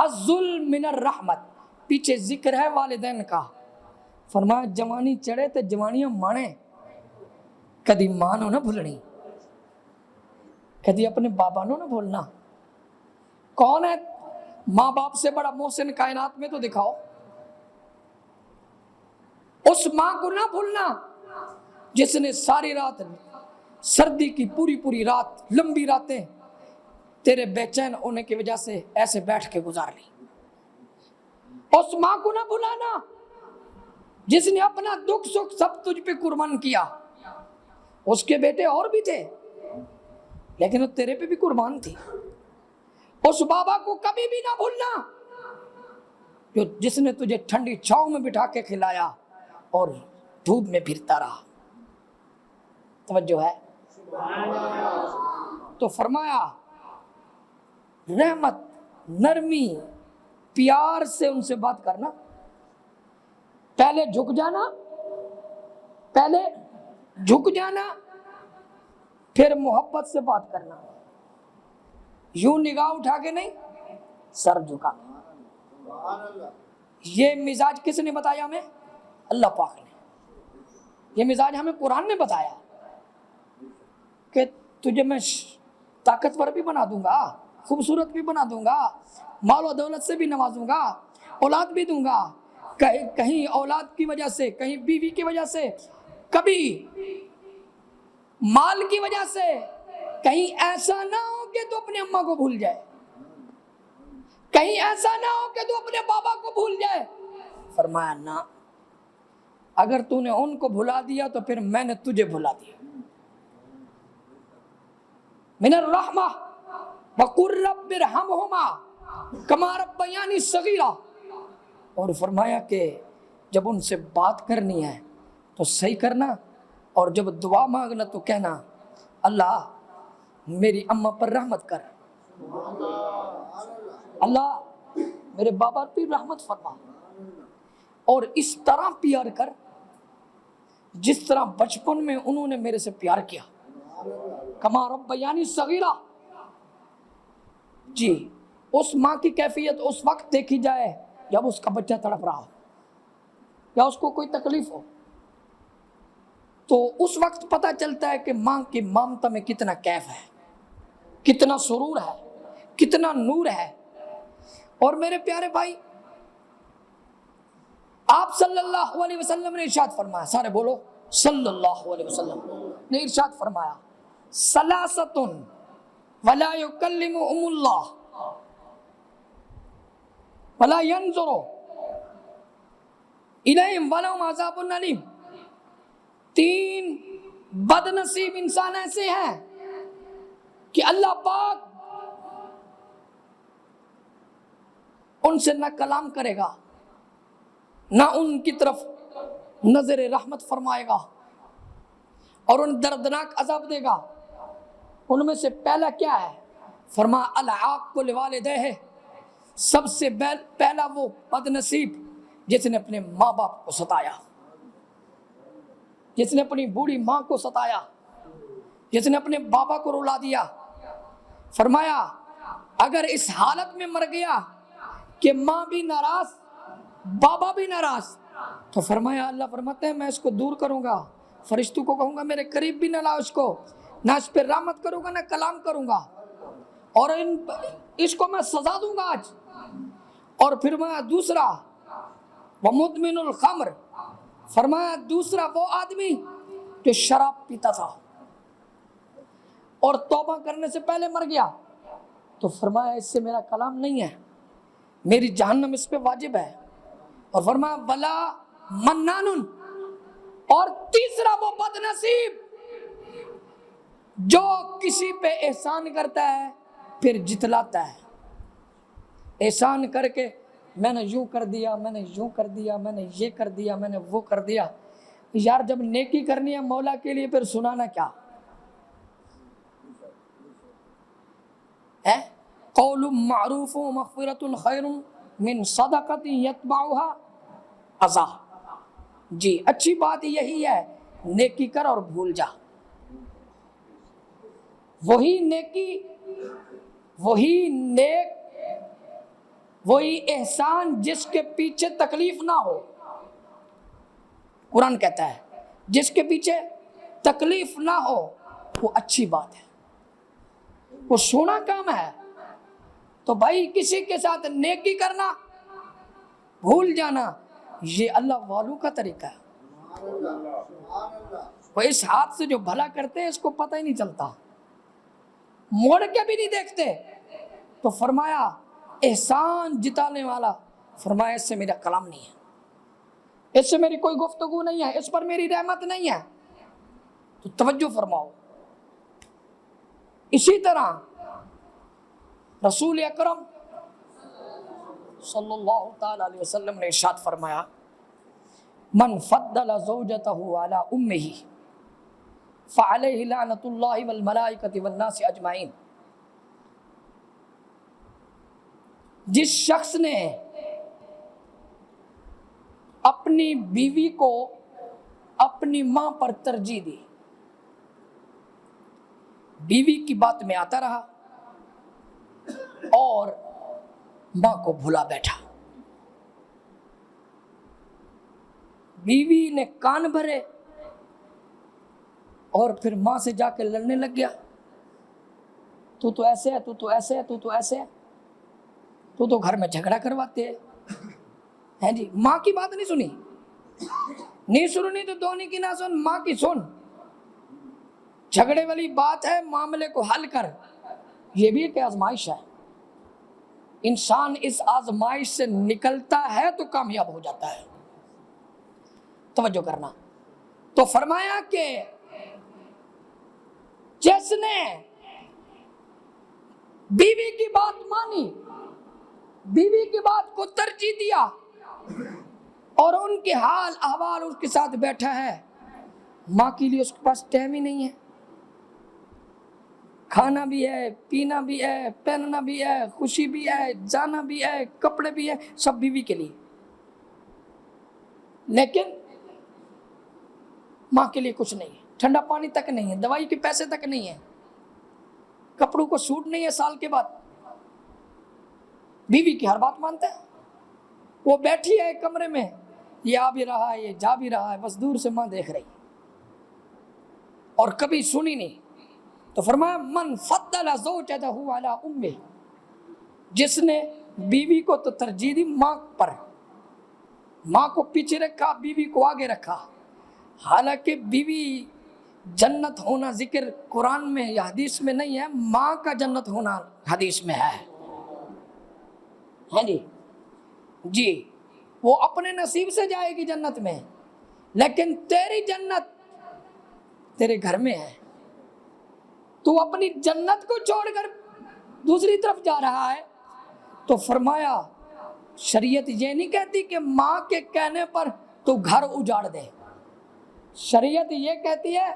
الظلم من الرحمت، پیچھے ذکر ہے والدین کا، فرمایا جوانی چڑھے تو جوانیاں مانے، کدی ماں نو نہ بھولنی، کدی اپنے بابا نو نہ بھولنا۔ کون ہے ماں باپ سے بڑا محسن کائنات میں؟ تو دکھاؤ۔ اس ماں کو نہ بھولنا جس نے ساری رات، سردی کی پوری پوری رات، لمبی راتیں تیرے بے چین ہونے کی وجہ سے ایسے بیٹھ کے گزار لی۔ اس ماں کو نہ بھلانا جس نے اپنا دکھ سکھ سب تجھ پہ قربان کیا۔ اس کے بیٹے اور بھی تھے لیکن وہ تیرے پہ بھی قربان تھی۔ اس بابا کو کبھی بھی نہ بھولنا جس نے تجھے ٹھنڈی چھاؤں میں بٹھا کے کھلایا اور دھوپ میں پھرتا رہا۔ توجہ ہے؟ تو فرمایا رحمت، نرمی، پیار سے ان سے بات کرنا، پہلے جھک جانا، پھر محبت سے بات کرنا، یوں نگاہ اٹھا کے نہیں، سر جھکا۔ یہ مزاج کس نے بتایا ہمیں؟ اللہ پاک نے۔ یہ مزاج ہمیں قرآن نے بتایا کہ تجھے میں طاقتور بھی بنا دوں گا، خوبصورت بھی بنا دوں گا، مال و دولت سے بھی نوازوں گا، اولاد بھی دوں گا، کہیں اولاد کی وجہ سے، کہیں بیوی کی وجہ سے، کبھی مال کی وجہ سے، کہیں ایسا نہ ہو کہ تو اپنے اماں کو بھول جائے، کہیں ایسا نہ ہو کہ تو اپنے بابا کو بھول جائے۔ فرمایا نہ، اگر تو نے ان کو بھلا دیا تو پھر میں نے تجھے بھلا دیا۔ من الرحمہ وقل رب ارحمہما کما ربیانی صغیرا۔ اور فرمایا کہ جب ان سے بات کرنی ہے تو صحیح کرنا، اور جب دعا مانگنا تو کہنا اللہ میری اماں پر رحمت کر، اللہ میرے بابا پر رحمت فرما، اور اس طرح پیار کر جس طرح بچپن میں انہوں نے میرے سے پیار کیا۔ کما ربیانی صغیرہ، جی اس ماں کی کیفیت اس وقت دیکھی جائے جب اس کا بچہ تڑپ رہا ہو یا اس کو کوئی تکلیف ہو، تو اس وقت پتہ چلتا ہے کہ ماں کی ممتا میں کتنا کیف ہے، کتنا سرور ہے، کتنا نور ہے۔ اور میرے پیارے بھائی، آپ صلی اللہ علیہ وسلم نے ارشاد فرمایا، سارے بولو صلی اللہ علیہ وسلم نے ارشاد فرمایا ثلاثۃ ولا یکلمہم اللہ ولا ینظر الیہم ولہم عذاب علیم۔ تین بد نصیب انسان ایسے ہیں کہ اللہ پاک ان سے نہ کلام کرے گا، نہ ان کی طرف نظر رحمت فرمائے گا، اور ان دردناک عذاب دے گا۔ ان میں سے پہلا کیا ہے؟ فرمایا العاق لوالدیہ، سب سے پہلا وہ بد نصیب جس نے اپنے ماں باپ کو ستایا، جس نے اپنی بوڑھی ماں کو ستایا، جس نے اپنے بابا کو رلا دیا۔ فرمایا اگر اس حالت میں مر گیا کہ ماں بھی ناراض، بابا بھی ناراض، تو فرمایا اللہ فرماتے ہیں میں اس کو دور کروں گا، فرشتوں کو کہوں گا میرے قریب بھی نہ لاؤ اس کو، نہ اس پہ رحمت کروں گا نہ کلام کروں گا، اور اس کو میں سزا دوں گا آج۔ اور پھر میں دوسرا ومدمن الخمر، فرمایا دوسرا وہ آدمی جو شراب پیتا تھا اور توبہ کرنے سے پہلے مر گیا، تو فرمایا اس سے میرا کلام نہیں ہے، میری جہنم اس پہ واجب ہے۔ اور فرمایا ولا منان، اور تیسرا وہ بد نصیب جو کسی پہ احسان کرتا ہے پھر جتلاتا ہے، احسان کر کے میں نے یوں کر دیا، میں نے یوں کر دیا، میں نے یہ کر دیا، میں نے وہ کر دیا۔ یار جب نیکی کرنی ہے مولا کے لیے پھر سنانا کیا ہے؟ قول معروف مغفرۃ خیر من صدقۃ یتبعها اذی۔ جی اچھی بات یہی ہے، نیکی کر اور بھول جا۔ وہی نیکی، وہی نیک وہی احسان جس کے پیچھے تکلیف نہ ہو. قرآن کہتا ہے جس کے پیچھے تکلیف نہ ہو وہ اچھی بات ہے، وہ سونا کام ہے. تو بھائی کسی کے ساتھ نیکی کرنا، بھول جانا، یہ اللہ والوں کا طریقہ ہے. وہ اس ہاتھ سے جو بھلا کرتے ہیں اس کو پتہ ہی نہیں چلتا، موڑ کے بھی نہیں دیکھتے. تو فرمایا احسان جتانے والا، فرمایا اس سے میرا کلام نہیں ہے، اس سے میری کوئی گفتگو نہیں ہے، اس پر میری رحمت نہیں ہے. تو توجہ فرماؤ. اسی طرح رسول اکرم صلی اللہ تعالی علیہ وسلم نے ارشاد فرمایا من فضل زوجته على امه فعليه لعنۃ اللہ والملائکۃ والناس اجمعین. جس شخص نے اپنی بیوی کو اپنی ماں پر ترجیح دی، بیوی کی بات میں آتا رہا اور ماں کو بھلا بیٹھا، بیوی نے کان بھرے اور پھر ماں سے جا کے لڑنے لگ گیا، تو ایسے ہے، تو ایسے ہے، تو ایسے ہے، تو گھر میں جھگڑا کرواتے ہیں جی. ماں کی بات نہیں سنی، نہیں سننی تو دونوں کی نہ سن، ماں کی سن. جھگڑے والی بات ہے، معاملے کو حل کر. یہ بھی ایک آزمائش ہے، انسان اس آزمائش سے نکلتا ہے تو کامیاب ہو جاتا ہے. توجہ کرنا. تو فرمایا کہ جس نے بیوی کی بات مانی، بیوی کی بات کو ترجیح دیا اور ان کے حال احوال اس کے ساتھ بیٹھا ہے، ماں کے لیے اس کے پاس ٹائم ہی نہیں ہے، کھانا بھی ہے، پینا بھی ہے، پہننا بھی ہے، خوشی بھی ہے، جانا بھی ہے، کپڑے بھی ہے، سب بیوی کے لیے، لیکن ماں کے لیے کچھ نہیں ہے. ٹھنڈا پانی تک نہیں ہے، دوائی کے پیسے تک نہیں ہے، کپڑوں کو سوٹ نہیں ہے سال کے بعد. بیوی کی ہر بات مانتا ہے. وہ بیٹھی ہے ایک کمرے میں، یہ آ بھی رہا ہے، یہ جا بھی رہا ہے، بس دور سے ماں دیکھ رہی اور کبھی سنی نہیں. تو فرمایا من فضل زوجته علی امه، جس نے بیوی کو تو ترجیح دی ماں پر، ماں کو پیچھے رکھا، بیوی کو آگے رکھا. حالانکہ بیوی جنت ہونا ذکر قرآن میں یا حدیث میں نہیں ہے، ماں کا جنت ہونا حدیث میں ہے. ہاں جی وہ اپنے نصیب سے جائے گی جنت میں، لیکن تیری جنت تیرے گھر میں ہے. تو اپنی جنت کو چھوڑ کر دوسری طرف جا رہا ہے. تو فرمایا شریعت یہ نہیں کہتی کہ ماں کے کہنے پر تو گھر اجاڑ دے، شریعت یہ کہتی ہے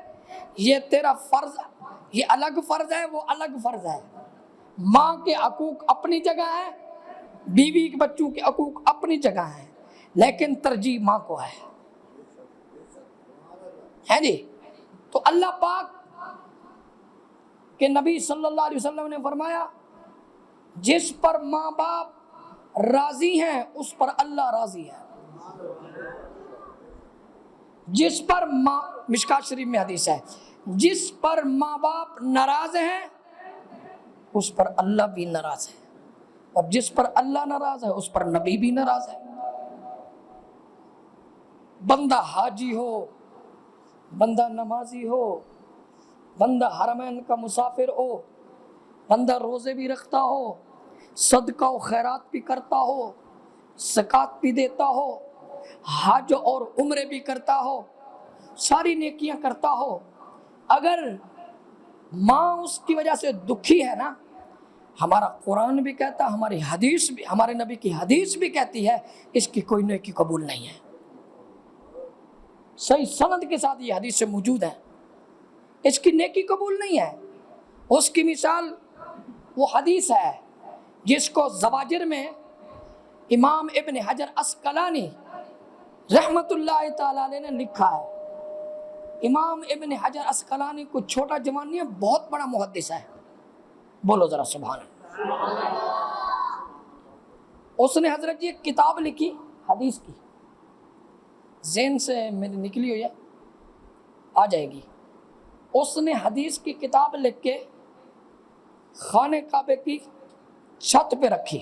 یہ تیرا فرض، یہ الگ فرض ہے، وہ الگ فرض ہے. ماں کے حقوق اپنی جگہ ہے، بیوی کے بچوں کے حقوق اپنی جگہ ہیں، لیکن ترجیح ماں کو ہے جی. تو اللہ پاک کہ نبی صلی اللہ علیہ وسلم نے فرمایا جس پر ماں باپ راضی ہیں اس پر اللہ راضی ہے. جس پر ماں، مشکات شریف میں حدیث ہے، جس پر ماں باپ ناراض ہیں اس پر اللہ بھی ناراض ہے، اور جس پر اللہ ناراض ہے اس پر نبی بھی ناراض ہے. بندہ حاجی ہو، بندہ نمازی ہو، بندہ حرمین کا مسافر ہو، بندہ روزے بھی رکھتا ہو، صدقہ و خیرات بھی کرتا ہو، زکوٰۃ بھی دیتا ہو، حج اور عمرے بھی کرتا ہو، ساری نیکیاں کرتا ہو، اگر ماں اس کی وجہ سے دکھی ہے نا، ہمارا قرآن بھی کہتا، ہماری حدیث بھی، ہمارے نبی کی حدیث بھی کہتی ہے اس کی کوئی نیکی قبول نہیں ہے. صحیح سند کے ساتھ یہ حدیث سے موجود ہے، اس کی نیکی قبول نہیں ہے. اس کی مثال وہ حدیث ہے جس کو زواجر میں امام ابن حجر عسقلانی رحمت اللہ تعالی علیہ نے لکھا ہے. امام ابن حجر عسقلانی کو چھوٹا جوان نہیں ہے، بہت بڑا محدث ہے. بولو ذرا سبحان اللہ. اس نے حضرت جی ایک کتاب لکھی حدیث کی، ذہن سے میری نکلی ہوئی ہے، آ جائے گی۔ اس نے حدیث کی کتاب لکھ کے خانہ کعبے کی چھت پہ رکھی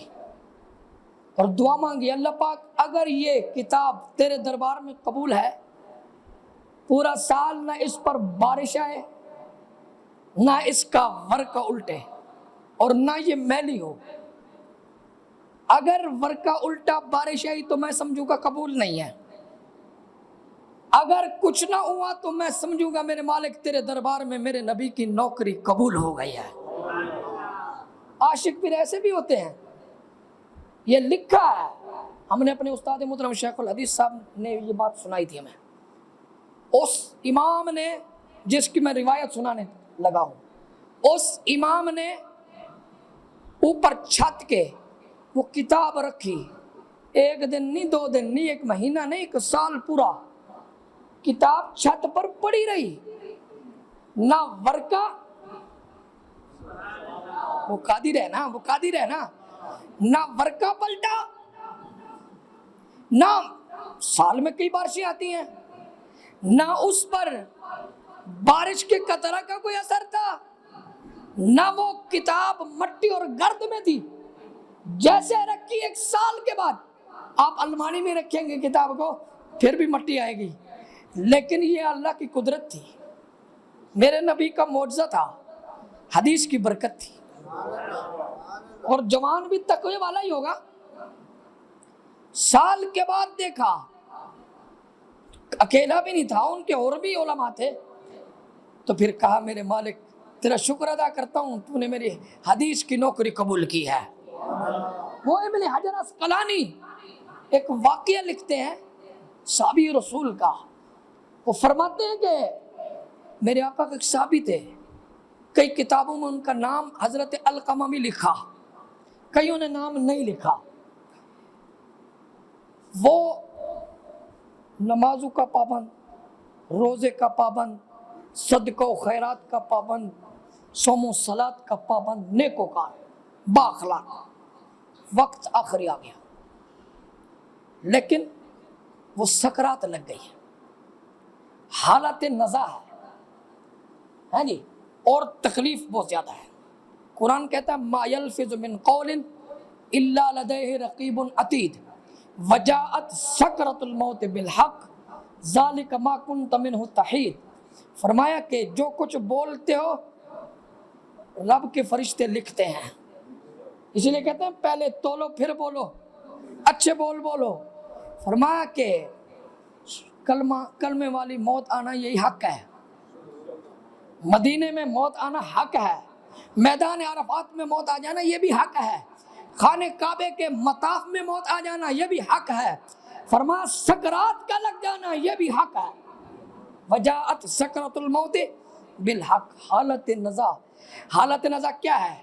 اور دعا مانگی، اللہ پاک اگر یہ کتاب تیرے دربار میں قبول ہے، پورا سال نہ اس پر بارش آئے، نہ اس کا ورقہ الٹے اور نہ یہ میلی ہو۔ اگر ورقہ الٹا بارش آئی تو میں سمجھوں گا قبول نہیں ہے، اگر کچھ نہ ہوا تو میں سمجھوں گا میرے مالک تیرے دربار میں میرے نبی کی نوکری قبول ہو گئی ہے۔ عاشق پھر ایسے بھی ہوتے ہیں، یہ لکھا ہے، ہم نے اپنے استاد محترم شیخ الحدیث صاحب نے یہ بات سنائی تھی ہمیں، اس امام نے جس کی میں روایت سنانے لگا ہوں، اس امام نے اوپر چھت کے وہ کتاب رکھی، ایک دن نہیں، 2 دن نہیں، 1 مہینہ نہیں، 1 سال پورا کتاب چھت پر پڑی رہی، نہ ورقہ، وہ قادر ہے نا، وہ قادر ہے نا، نہ ورقہ پلٹا، نہ سال میں کئی بارشیں آتی ہیں، نہ اس پر بارش کے قطرہ کا کوئی اثر تھا، نہ وہ کتاب مٹی اور گرد میں تھی، جیسے رکھی 1 سال کے بعد آپ الماری میں رکھیں گے کتاب کو پھر بھی مٹی آئے گی، لیکن یہ اللہ کی قدرت تھی، میرے نبی کا معجزہ تھا، حدیث کی برکت تھی۔ اور جوان بھی تقوی والا ہی ہوگا، سال کے بعد دیکھا، اکیلا بھی نہیں تھا، ان کے اور بھی علماء تھے، تو پھر کہا میرے مالک تیرا شکر ادا کرتا ہوں تو نے میری حدیث کی نوکری قبول کی ہے۔ وہ ابن حجر عسقلانی ایک واقعہ لکھتے ہیں صحابی رسول کا، وہ فرماتے ہیں کہ میرے آقا کے ایک صحابی تھے، کئی کتابوں میں ان کا نام حضرت علقمہ بھی لکھا، کئیوں نے نام نہیں لکھا، وہ نمازوں کا پابند، روزے کا پابند، صدقہ و خیرات کا پابند، صوم و صلات کا پابند، نیکوکار، بااخلاق، وقت آخری آ گیا، لیکن وہ سکرات لگ گئی ہے، حالت نزا ہے جی، اور تکلیف بہت زیادہ ہے۔ قرآن کہتا ہے ما یلفظ من قول الا لدیہ رقیب عتید وجاءت سکرۃ الموت بالحق ذالک ما کنت منہ تحید، فرمایا کہ جو کچھ بولتے ہو رب کے فرشتے لکھتے ہیں، اسی لیے کہتے ہیں پہلے تولو پھر بولو، اچھے بول بولو۔ فرمایا کہ کلمے والی موت آنا یہی حق ہے، مدینے میں موت آنا حق ہے، میدان عرفات میں موت آ جانا یہ بھی حق ہے، خانہ کعبے کے مطاف میں موت آ جانا یہ بھی حق ہے، فرمایا سکرات کا لگ جانا یہ بھی حق ہے، وجاءت سکرۃ الموت بالحق، حالت نزا۔ حالت نزا کیا ہے؟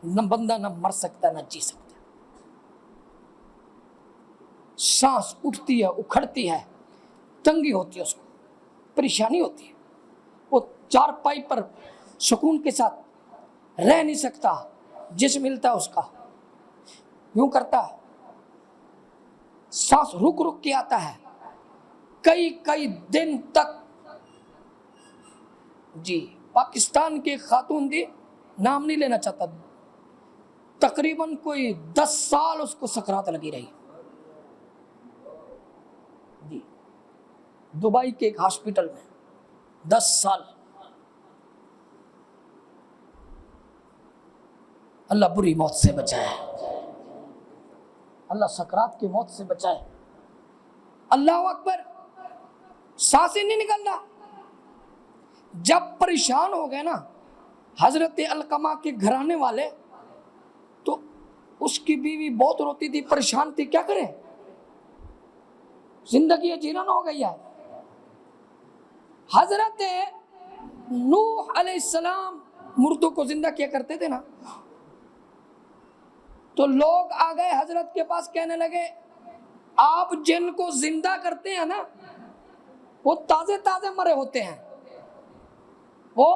نہ بندہ نہ مر سکتا نہ جی سکتا، سانس اٹھتی ہے اکھڑتی ہے، تنگی ہوتی ہے، اس کو پریشانی ہوتی ہے، وہ چارپائی پر سکون کے ساتھ رہ نہیں سکتا، جسم ملتا ہے اس کا یوں کرتا ہے، سانس رک رک کے آتا ہے، کئی دن تک۔ جی پاکستان کی خاتون تھی، نام نہیں لینا چاہتا، تقریباً کوئی 10 سال اس کو سکرات لگی رہی، جی دبئی کے ایک ہاسپٹل میں 10 سال۔ اللہ بری موت سے بچائے، اللہ سکرات کی موت سے بچائے، اللہ اکبر، سانسیں نہیں نکلنا۔ جب پریشان ہو گئے نا حضرت علقمہ کے گھرانے والے، تو اس کی بیوی بہت روتی تھی، پریشان تھی، کیا کرے، زندگی جیران ہو گئی ہے۔ حضرت نوح علیہ السلام مردوں کو زندہ کیا کرتے تھے نا، تو لوگ آ گئے حضرت کے پاس، کہنے لگے آپ جن کو زندہ کرتے ہیں نا وہ تازے تازے مرے ہوتے ہیں، وہ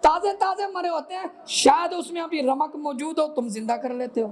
تازے تازے مرے ہوتے ہیں، شاید اس میں ابھی رمق موجود ہو، تم زندہ کر لیتے ہو،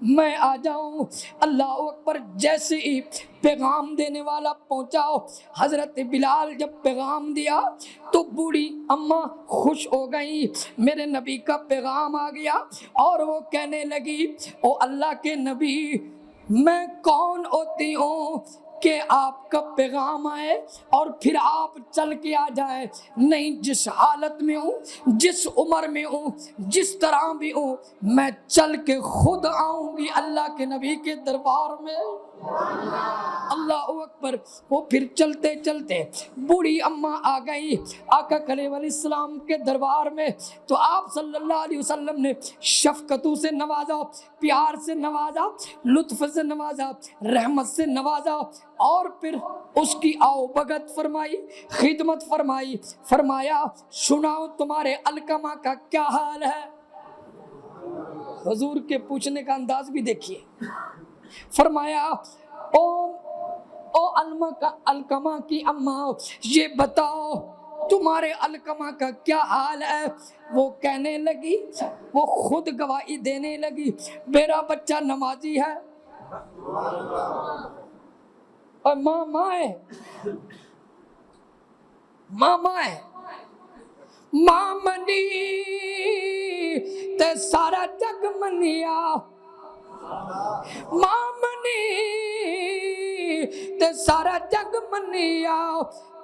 میں آ جاؤں۔ اللہ اکبر، جیسے ہی پیغام دینے والا پہنچاؤ، حضرت بلال جب پیغام دیا تو بوڑھی اماں خوش ہو گئی، میرے نبی کا پیغام آ گیا، اور وہ کہنے لگی او اللہ کے نبی، میں کون ہوتی ہوں کہ آپ کا پیغام آئے اور پھر آپ چل کے آ جائیں؟ نہیں، جس حالت میں ہوں، جس عمر میں ہوں، جس طرح بھی ہوں، میں چل کے خود آؤں گی اللہ کے نبی کے دربار میں۔ اللہ اکبر۔ وہ پھر چلتے چلتے بوڑھی اماں آ گئی آقا کریم علیہ السلام کے دربار میں، تو آپ صلی اللہ علیہ وسلم نے شفقتوں سے نوازا، پیار سے نوازا، لطف سے نوازا، رحمت سے نوازا، اور پھر اس کی آؤ بھگت فرمائی، خدمت فرمائی، فرمایا سناؤ تمہارے علقمہ کا کیا حال ہے؟ حضور کے پوچھنے کا انداز بھی دیکھیے۔ فرمایا او علقمہ کی اماں، یہ بتاؤ تمہارے علقمہ کا کیا حال ہے؟ وہ کہنے لگی، وہ خود گواہی دینے لگی، میرا بچہ نمازی ہے اور ماں ہے، ماں ہے، ماں منی تے سارا جگ منیا، ماں منی تے سارا جگ منیا،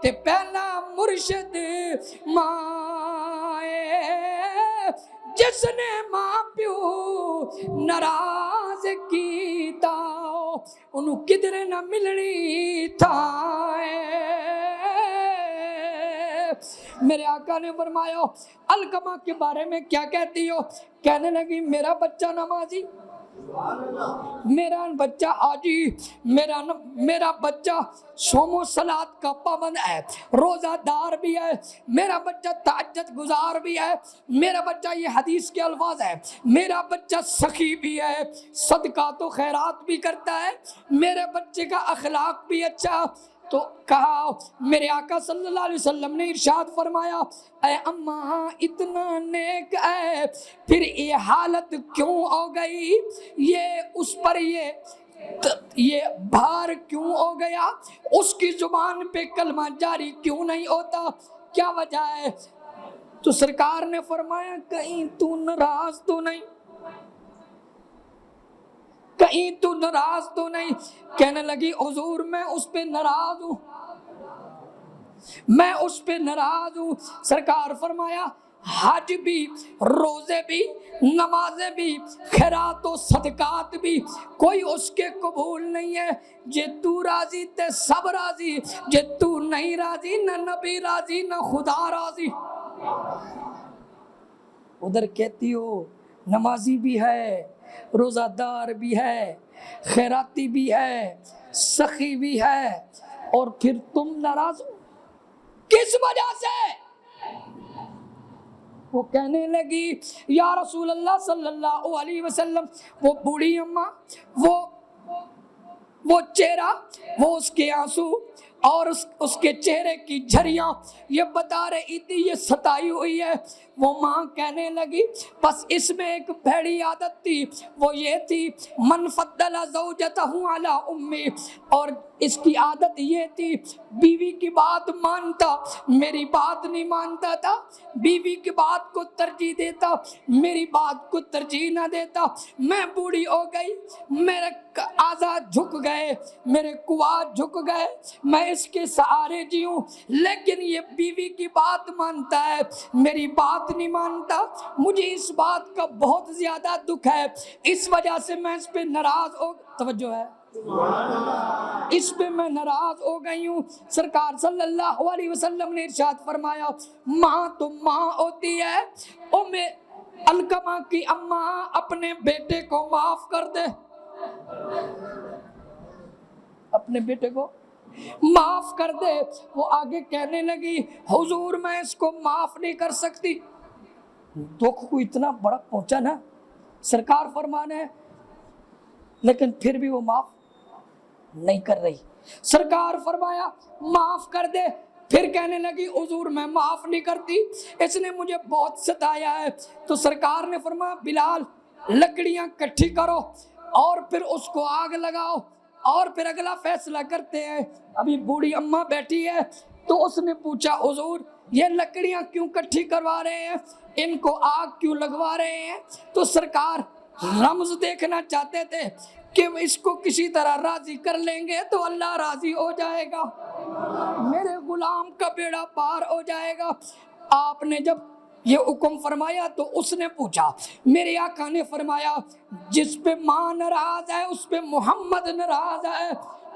تے پہلا مرشد ماں ہے، جس نے ماں پیو ناراض کیتا انہوں کدھر نہ ملنی تھا۔ میرے آقا نے فرمایا علقمہ کے بارے میں کیا کہتی ہو؟ کہنے لگی میرا بچہ نمازی، میرا بچہ حاجی، میرا بچہ صوم و صلات کا پابند ہے، روزہ دار بھی ہے، میرا بچہ تہجد گزار بھی ہے، میرا بچہ، یہ حدیث کے الفاظ ہے، میرا بچہ سخی بھی ہے، صدقات و خیرات بھی کرتا ہے، میرے بچے کا اخلاق بھی اچھا۔ تو کہا، میرے آقا صلی اللہ علیہ وسلم نے ارشاد فرمایا اے اماں اتنا نیک ہے پھر یہ حالت کیوں ہو گئی، یہ اس پر یہ بھار کیوں ہو گیا، اس کی زبان پہ کلمہ جاری کیوں نہیں ہوتا، کیا وجہ ہے؟ تو سرکار نے فرمایا کہیں تو ناراض تو نہیں، کہیں تو ناراض تو نہیں؟ کہنے لگی حضور میں اس پہ ناراض ہوں، میں اس پہ ناراض ہوں۔ سرکار فرمایا حج بھی، روزے بھی، نمازیں بھی، خیرات و صدقات بھی، کوئی اس کے قبول نہیں ہے، جے تو راضی تے سب راضی، جے تو نہیں راضی نہ نبی راضی نہ خدا راضی۔ ادھر کہتی ہو نمازی بھی ہے، روزہ دار بھی ہے، خیراتی بھی ہے، سخی بھی ہے، اور پھر تم ناراض ہو کس وجہ سے؟ وہ کہنے لگی یا رسول اللہ صلی اللہ علیہ وسلم، وہ بوڑھی اماں، وہ چہرہ، وہ اس کے آنسو اور اس کے چہرے کی جھریاں یہ بتا رہی تھی یہ ستائی ہوئی ہے۔ وہ ماں کہنے لگی بس اس میں ایک بھڑی عادت تھی، وہ یہ تھی من فضل زوجتہ علی امی، اور اس کی عادت یہ تھی بیوی کی بات مانتا، میری بات نہیں مانتا تھا، بیوی کی بات کو ترجیح دیتا، میری بات کو ترجیح نہ دیتا۔ میں بوڑھی ہو گئی، میرے اعضاء جھک گئے، میرے قوات جھک گئے، میں اس کے سہارے جیوں، لیکن یہ بیوی کی بات مانتا ہے، میری بات نہیں مانتا، مجھے اس بات کا بہت زیادہ دکھ ہے، اس وجہ سے میں اس پہ ناراض ہو، توجہ ہے، اس پہ میں ناراض ہو گئی ہوں۔ سرکار صلی اللہ علیہ وسلم نے ارشاد فرمایا ماں تو ماں ہوتی ہے، علقمہ کی اماں اپنے بیٹے کو معاف کر دے، اپنے بیٹے کو معاف کر دے۔ وہ آگے کہنے لگی حضور میں اس کو معاف نہیں کر سکتی، دکھ کو اتنا بڑا پہنچا نا، سرکار فرمانے ہے لیکن پھر بھی وہ معاف نہیں کر رہی۔ سرکار فرمایا معاف کر دے، پھر کہنے لگی حضور میں معاف نہیں کرتی، اس نے مجھے بہت ستایا ہے۔ تو سرکار نے فرمایا بلال لکڑیاں کٹھی کرو، اور پھر اس کو آگ لگاؤ، اور پھر اگلا فیصلہ کرتے ہیں۔ ابھی بوڑھی اماں بیٹھی ہے تو اس نے پوچھا حضور یہ لکڑیاں کیوں کٹھی کروا رہے ہیں، ان کو آگ کیوں لگوا رہے ہیں؟ تو سرکار رمز دیکھنا چاہتے تھے کہ اس کو کسی طرح راضی کر لیں گے تو اللہ راضی ہو جائے گا، میرے غلام کا بیڑا پار ہو جائے گا۔ آپ نے جب یہ حکم فرمایا تو اس نے پوچھا، میرے آقا نے فرمایا جس پہ ماں ناراض ہے اس پہ محمد ناراض ہے،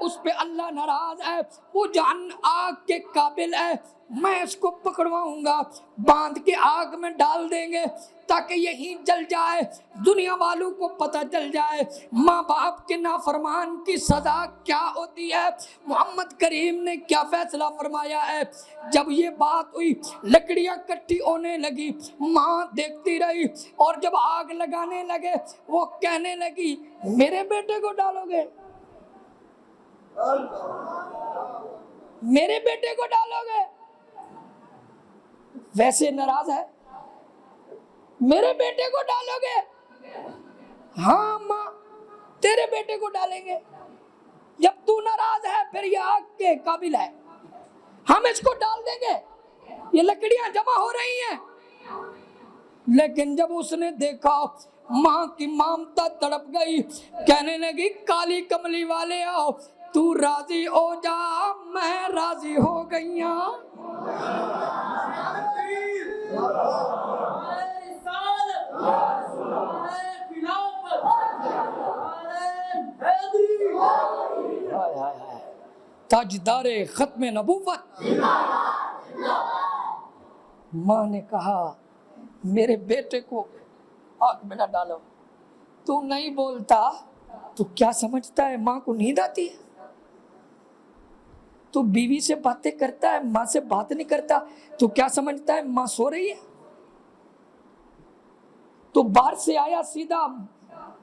اس پہ اللہ ناراض ہے، وہ جان آگ کے قابل ہے، میں اس کو پکڑواؤں گا، باندھ کے آگ میں ڈال دیں گے تاکہ یہیں جل جائے، دنیا والوں کو پتہ چل جائے ماں باپ کے نافرمان کی سزا کیا ہوتی ہے، محمد کریم نے کیا فیصلہ فرمایا ہے۔ جب یہ بات ہوئی لکڑیاں کٹھی ہونے لگی، ماں دیکھتی رہی، اور جب آگ لگانے لگے وہ کہنے لگی میرے بیٹے کو ڈالو گے، میرے بیٹے کو ڈالو گے، ویسے ناراض ہے، میرے بیٹے کو ڈالو گے؟ ہاں ماں تیرے بیٹے کو ڈالیں گے، جب تو ناراض ہے پھر یہ آگ کے قابل ہے، ہم اس کو ڈال دیں گے، یہ لکڑیاں جمع ہو رہی ہیں۔ لیکن جب اس نے دیکھا ماں کی مامتا تڑپ گئی، کہنے لگی کالی کملی والے آؤ، تو راضی ہو جا میں راضی ہو گئی ہوں۔ تاجدار ختم نبوت، ماں نے کہا میرے بیٹے کو آگ میں نہ ڈالو، تو نہیں بولتا تو کیا سمجھتا ہے ماں کو نیند آتی ہے؟ تو بیوی سے باتیں کرتا ہے، ماں سے بات نہیں کرتا تو کیا سمجھتا ہے ماں سو رہی ہے؟ تو باہر سے آیا سیدھا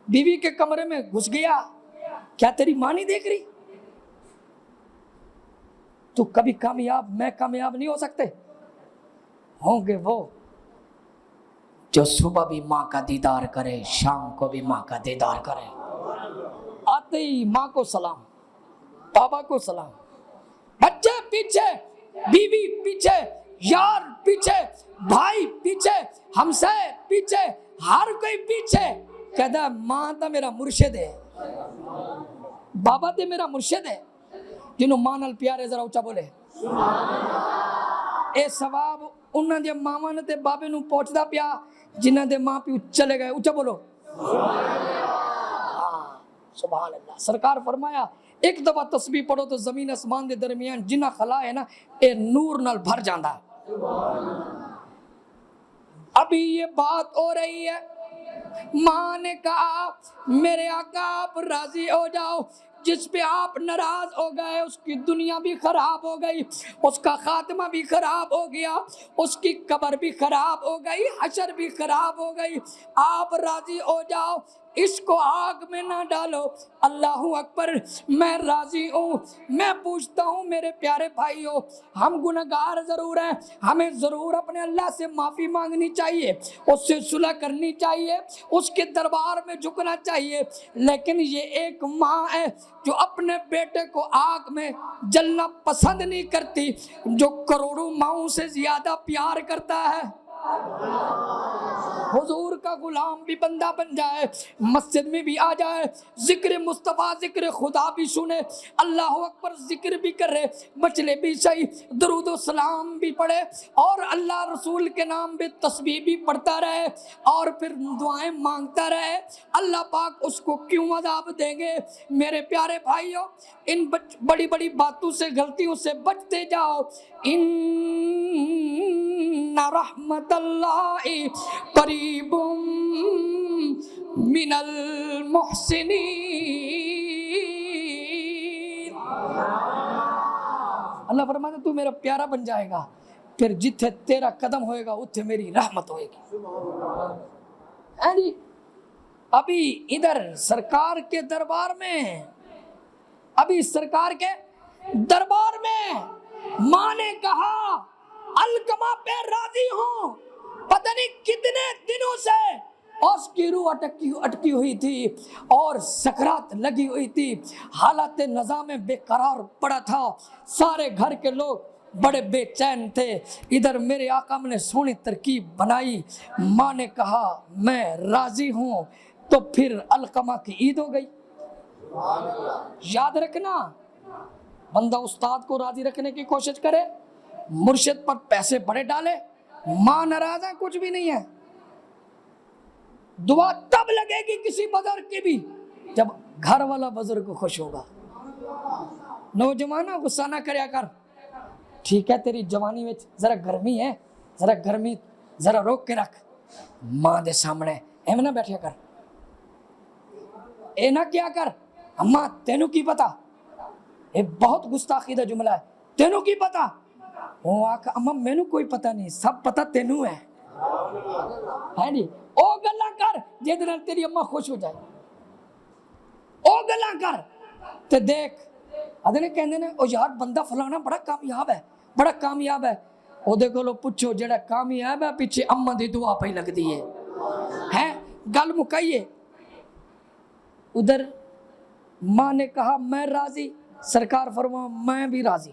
بیوی کے کمرے میں گھس گیا، کیا تیری ماں نہیں دیکھ رہی؟ تو کبھی کامیاب میں کامیاب نہیں ہو سکتے؟ ہوں گے وہ جو صبح بھی ماں کا دیدار کرے، شام کو بھی ماں کا دیدار کرے، آتے ہی ماں کو سلام، بابا کو سلام، بچے پیچھے، بیوی پیچھے، یار پیچھے، بھائی پیچھے، ہمسائے پیچھے، ہر کوئی پیچھے، کہتا ماں تا میرا مرشد ہے، بابا تے میرا مرشد ہے، جنہوں ماں نال پیارے ذرا اچھا بولے اے ثواب انہاں دے ماواں تے بابے نوں پہنچدا پیا جنہاں دے ماں پیو چلے گئے، اچھا بولو سبحان اللہ۔ سرکار فرمایا ایک دفعہ تسبیح پڑھو تو زمین اسمان دے درمیان جنہ خلا ہے نا اے نور نال بھر جاندا۔ ابھی یہ بات ہو رہی ہے، ماں نے کہا میرے آقا آپ راضی ہو جاؤ، جس پہ آپ ناراض ہو گئے اس کی دنیا بھی خراب ہو گئی، اس کا خاتمہ بھی خراب ہو گیا، اس کی قبر بھی خراب ہو گئی، حشر بھی خراب ہو گئی، آپ راضی ہو جاؤ، اس کو آگ میں نہ ڈالو۔ اللہ اکبر، میں راضی ہوں۔ میں پوچھتا ہوں میرے پیارے بھائیوں، ہم گنہگار ضرور ہیں، ہمیں ضرور اپنے اللہ سے معافی مانگنی چاہیے، اس سے صلح کرنی چاہیے، اس کے دربار میں جھکنا چاہیے، لیکن یہ ایک ماں ہے جو اپنے بیٹے کو آگ میں جلنا پسند نہیں کرتی، جو کروڑوں ماؤں سے زیادہ پیار کرتا ہے۔ حضور کا غلام بھی بندہ بن جائے، مسجد میں بھی آ جائے، ذکر مصطفیٰ ذکر خدا بھی سنے، اللہ اکبر ذکر بھی کرے، بچلے بھی صحیح، درود و سلام بھی پڑھے، اور اللہ رسول کے نام بھی تسبیح بھی پڑھتا رہے، اور پھر دعائیں مانگتا رہے، اللہ پاک اس کو کیوں عذاب دیں گے؟ میرے پیارے بھائیوں، ان بڑی بڑی باتوں سے غلطیوں سے بچتے جاؤ۔ ان رحمت اللہ قریب من المحسنین۔ اللہ فرماتا تو میرا پیارا بن جائے گا، پھر جتھے تیرا قدم ہوئے گا اتھے میری رحمت ہوئے گی۔ ابھی ادھر سرکار کے دربار میں، ابھی سرکار کے دربار میں ماں نے کہا القمہ پہ راضی ہوں، پتہ نہیں کتنے دنوں سے اور اس کی روح اٹکی ہوئی تھی اور سکرات لگی ہوئی تھی، حالت نظام بے قرار پڑا تھا، سارے گھر کے لوگ بڑے بے چین تھے۔ ادھر میرے آقا نے سونی ترکیب بنائی، ماں نے کہا میں راضی ہوں، تو پھر علقمہ کی عید ہو گئی۔ یاد رکھنا، بندہ استاد کو راضی رکھنے کی کوشش کرے، مرشد پر پیسے بڑے ڈالے، ماں ناراض ہے کچھ بھی نہیں ہے، دعا تب لگے گی کسی بزرگ کی بھی جب گھر والا بزرگ خوش ہوگا۔ نوجوانہ غصہ نہ کریا کر، ٹھیک ہے تیری جوانی میں ذرا گرمی ہے، ذرا گرمی ذرا روک کے رکھ، ماں دے سامنے ایم نہ بیٹھیا کر، اے نہ کیا کر اماں تینوں کی پتا، یہ بہت گستاخی دا جملہ ہے، تینوں کی پتا، وہ آکھا اماں مینوں کوئی پتا نہیں، سب پتا تینوں ہے نہیں، او گلا کر جے دے نال تیری اماں خوش ہو جائے، او گلا کر تے دیکھ ادھے کہندے نے او یار بندہ فلانا بڑا کامیاب ہے، بڑا کامیاب ہے، او دے کولو پوچھو جڑا کامیاب ہے پیچھے اماں دی دعا پہ لگدی ہے گل مکائیے۔ ادھر ماں نے کہا میں راضی، سرکار فرما میں بھی راضی،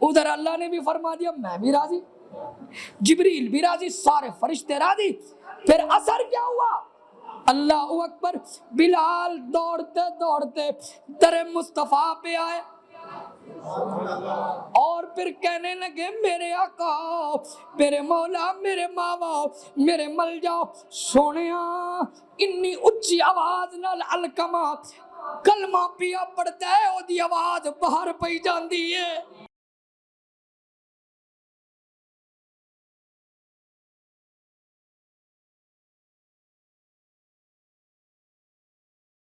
ادھر اللہ نے بھی فرما دیا میں بھی راضی، جبریل بھی راضی، سارے فرشتے راضی۔ پھر اثر کیا ہوا؟ اللہ اکبر، بلال دوڑتے دوڑتے در مصطفیٰ پہ آئے اور پھر کہنے لگے میرے آقا، میرے مولا، میرے ماما، میرے ملجا سونیا، انی اچھی آواز نال علقمہ کلمہ پیا پڑتا ہے، او دی آواز باہر پئی جاندی ہے۔